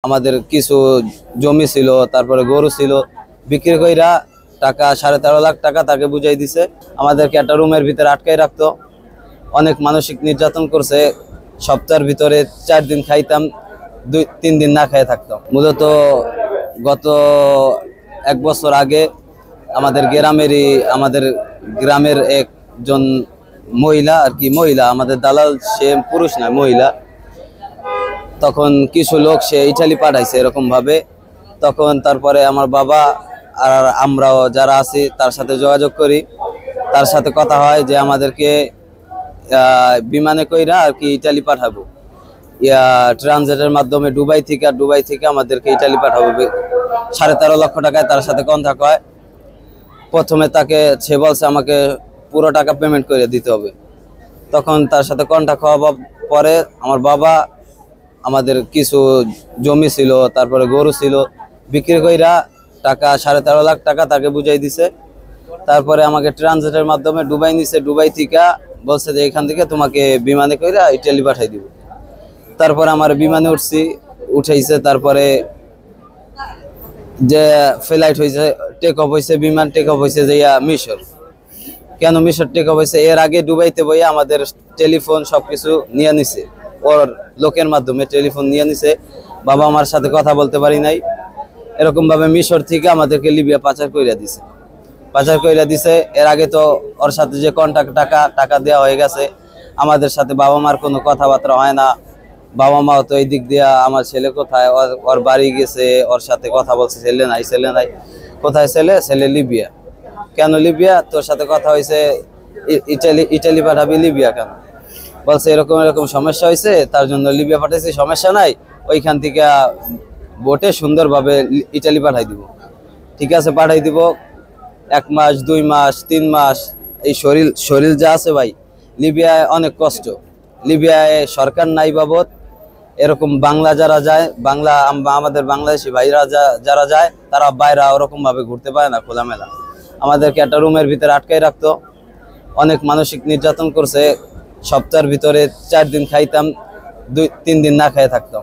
আমাদের কিছু জমি ছিল, তারপরে গরু ছিল, বিক্রি কইরা টাকা 13.5 লাখ টাকা তাকে বুঝাই দিছে। আমাদেরকে একটা রুমের ভিতরে আটকাই রাখতো, অনেক মানসিক নির্যাতন করছে। সপ্তাহের ভিতরে 4 দিন খাইতাম, 2-3 দিন না খেয়ে থাকতাম। মূলত গত 1 বছর আগে আমাদের গ্রামের একজন মহিলা আর কি, আমাদের দালাল, সে পুরুষ না, মহিলা। তখন কিছু লোক সে ইটালি পাঠাইছে এরকম ভাবে। তখন তারপরে আমার বাবা আর আমরাও যারা আছি তার সাথে যোগাযোগ করি, তার সাথে কথা হয় যে আমাদেরকে বিমানে কইরা আর কি ইটালি পাঠাবো, ট্রানজিটের মাধ্যমে দুবাই থেকে আমাদেরকে ইটালি পাঠাবো। 13.5 লক্ষ টাকায় তার সাথে কন্ট্রাক্ট হয়। প্রথমে সে বলছে আমাকে পুরো টাকা পেমেন্ট করে দিতে হবে। তখন তার সাথে কন্ট্রাক্ট হওয়ার পরে আমার বাবা আমাদের কিছু জমি ছিল, তারপরে গরু ছিল, বিক্রি কইরা টাকা 13.5 লাখ টাকা তাকে বুঝাই দিছে। তারপরে আমাকে ট্রানজিটের মাধ্যমে দুবাই নিছে, দুবাই থেকে বলছে যে এখান থেকে তোমাকে বিমানে কইরা ইটালি পাঠাই দিব। তারপরে আমার বিমানে উঠাইছে। তারপরে যে ফ্লাইট হয়েছে, টেক অফ হয়েছে, বিমান টেক অফ হয়েছে যে মিশর। কেন মিশর টেক অফ হয়েছে? এর আগে দুবাইতে বইয়া আমাদের টেলিফোন সবকিছু নিয়ে নিছে, ওর লোকের মাধ্যমে টেলিফোন নিয়ে নিছে। বাবা আমার সাথে কথা বলতে পারি নাই। এরকম ভাবে মিশর থেকে আমাদেরকে লিবিয়া পাচার কইরা দিছে। এর আগে তো ওর সাথে যে কন্ট্রাক্ট টাকা দেওয়া হয়ে গেছে, আমাদের সাথে বাবা মার কোনো কথাবার্তা হয় না। বাবা মাও তো এই দিক দিয়া আমার ছেলে কোথায়, ওর বাড়ি গেছে, ওর সাথে কথা বলছে, ছেলে নাই। কোথায় ছেলে লিবিয়া। কেন লিবিয়া? তোর সাথে কথা হয়েছে ইটালি পাঠাবি, লিবিয়া কেন? বলছে এরকম সমস্যা হয়েছে, তার জন্য লিবিয়া পাঠাইছি। সমস্যা নাই, ওইখান থেকে বোটে সুন্দরভাবে ইটালি পাঠাই দিব। ঠিক আছে, পাঠাই দিব। 1 মাস, 2 মাস, 3 মাস এই শরীর যা আছে ভাই, লিবিয়ায় অনেক কষ্ট। লিবিয়ায় সরকার নাই বাবদ। এরকম বাংলা যারা যায়, আমাদের বাংলাদেশি ভাইরা যারা যায়, তারা বাইরে ওরকম ভাবে ঘুরতে পারে না খোলামেলা। আমাদেরকে একটা রুমের ভিতরে আটকাই রাখতো, অনেক মানসিক নির্যাতন করছে। সপ্তাহের ভিতরে 4 দিন খাইতাম, 2-3 দিন না খেয়ে থাকতাম।